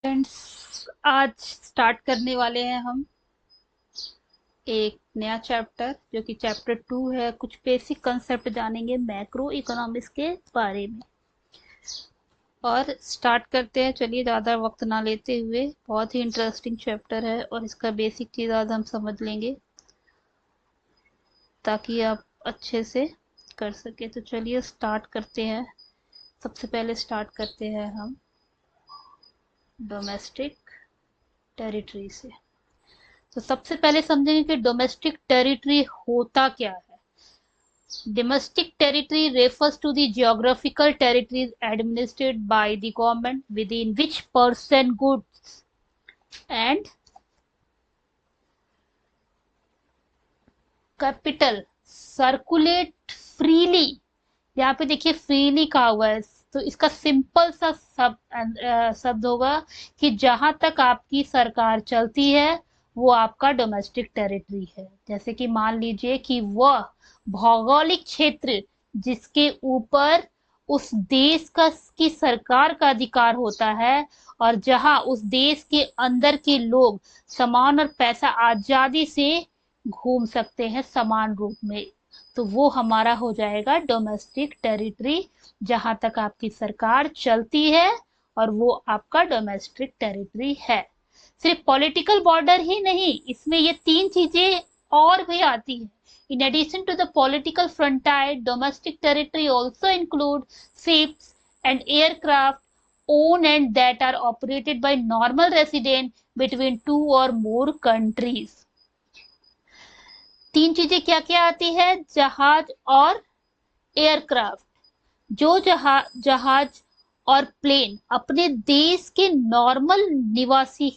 Friends, आज start करने वाले हैं हम एक नया चैप्टर जो कि चैप्टर 2 है। कुछ बेसिक कंसेप्ट जानेंगे मैक्रो इकोनॉमिक्स के बारे में और स्टार्ट करते हैं। चलिए, ज़्यादा वक्त ना लेते हुए, बहुत ही इंटरेस्टिंग चैप्टर है और इसका बेसिक चीज़ आज हम समझ लेंगे ताकि आप अच्छे से कर सके। तो चलिए स्टार्ट करते हैं। सबसे पहले स्टार्ट करते हैं हम डोमेस्टिक टेरिटरी से। तो सबसे पहले समझेंगे कि डोमेस्टिक टेरिटरी होता क्या है। Domestic territory refers to the geographical territories administered by the government within which person, goods and capital circulate freely। यहाँ पे देखिए फ्रीली कहा हुआ है, तो इसका सिंपल सा शब्द होगा कि जहां तक आपकी सरकार चलती है वो आपका डोमेस्टिक टेरिटरी है। जैसे कि मान लीजिए कि वह भौगोलिक क्षेत्र जिसके ऊपर उस देश का की सरकार का अधिकार होता है और जहां उस देश के अंदर के लोग सामान और पैसा आजादी से घूम सकते हैं समान रूप में, तो वो हमारा हो जाएगा डोमेस्टिक टेरिटरी। जहां तक आपकी सरकार चलती है और वो आपका डोमेस्टिक टेरिटरी है। सिर्फ पॉलिटिकल बॉर्डर ही नहीं, इसमें ये तीन चीजें और भी आती है। In addition to the political frontier, domestic territory also include ships and aircraft owned and that are operated by normal residents between two or more countries। तीन चीजें क्या क्या आती है? जहाज और एयरक्राफ्ट। जो जहाज और प्लेन अपने देश के नॉर्मल निवासी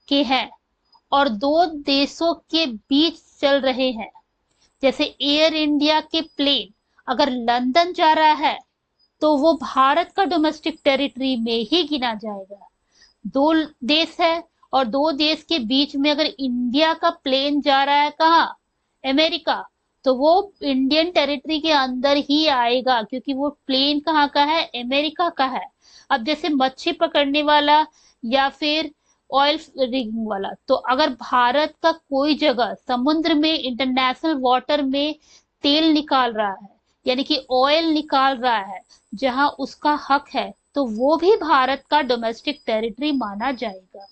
के हैं और दो देशों के बीच चल रहे हैं। जैसे एयर इंडिया के प्लेन अगर लंदन जा रहा है तो वो भारत का डोमेस्टिक टेरिटरी में ही गिना जाएगा। दो देश है और दो देश के बीच में अगर इंडिया का प्लेन जा रहा है कहाँ, अमेरिका, तो वो इंडियन टेरिटरी के अंदर ही आएगा क्योंकि वो प्लेन कहाँ का है, अमेरिका का है। अब जैसे मच्छी पकड़ने वाला या फिर ऑयल रिगिंग वाला, तो अगर भारत का कोई जगह समुद्र में इंटरनेशनल वाटर में तेल निकाल रहा है यानी कि ऑयल निकाल रहा है जहां उसका हक है, तो वो भी भारत का डोमेस्टिक टेरिटरी माना जाएगा।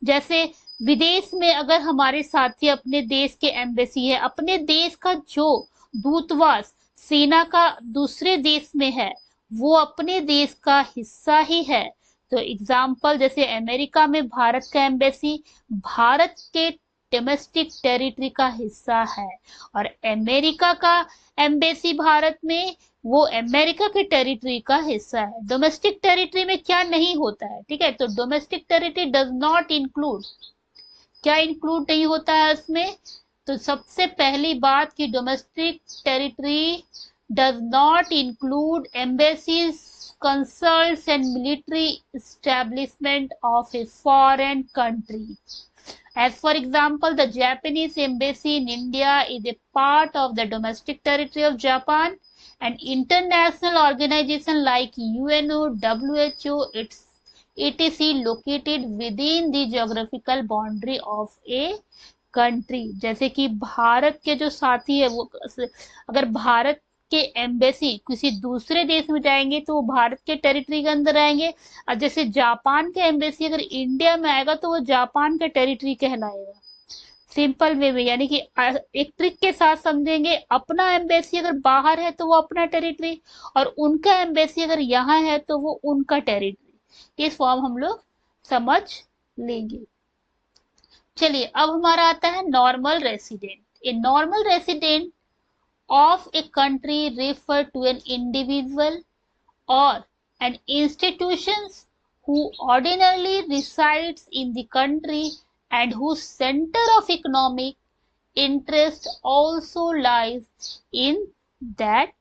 जैसे विदेश में अगर हमारे साथी अपने देश के एम्बेसी है, अपने देश का जो दूतावास सेना का दूसरे देश में है वो अपने देश का हिस्सा ही है। तो एग्जाम्पल जैसे अमेरिका में भारत का एम्बेसी भारत के डोमेस्टिक टेरिटरी का हिस्सा है और अमेरिका का एम्बेसी भारत में वो अमेरिका के टेरिटरी का हिस्सा है। डोमेस्टिक टेरिटरी में क्या नहीं होता है, ठीक है, तो domestic territory does not include, क्या इंक्लूड नहीं होता है उसमें? तो सबसे पहली बात कि domestic territory does not include embassies, consuls and military establishment of a foreign country. As for example, the Japanese embassy in India is a part of the domestic territory of Japan, and international organization like UNO, WHO, etc. located within the geographical boundary of a country। जैसे कि भारत के जो साथी है वो अगर भारत के embassy किसी दूसरे देश में जाएंगे तो वो भारत के टेरिटरी के अंदर आएंगे। और जैसे जापान के एम्बेसी अगर इंडिया में आएगा तो वो जापान का टेरिटरी कहलाएगा। सिंपल वे में, यानी कि एक ट्रिक के साथ समझेंगे, अपना एम्बेसी अगर बाहर है तो वो अपना टेरिटरी और उनका एम्बेसी अगर यहाँ है तो वो उनका टेरिटरी। ये फॉर्म हम लोग समझ लेंगे। चलिए, अब हमारा आता है normal resident. A normal resident of a country refer to an individual or an institution who ordinarily resides in the country and whose center of economic interest also lies in that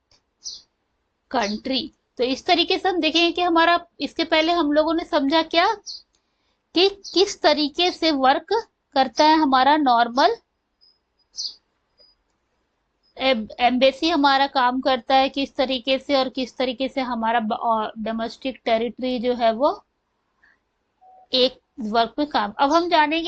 country। तो इस तरीके से हम देखेंगे कि हमारा इसके पहले हम लोगों ने समझा क्या कि किस तरीके से वर्क करता है हमारा नॉर्मल एम्बेसी, हमारा काम करता है किस तरीके से और किस तरीके से हमारा डोमेस्टिक टेरिटरी जो है वो एक वर्क में काम। अब हम जानेंगे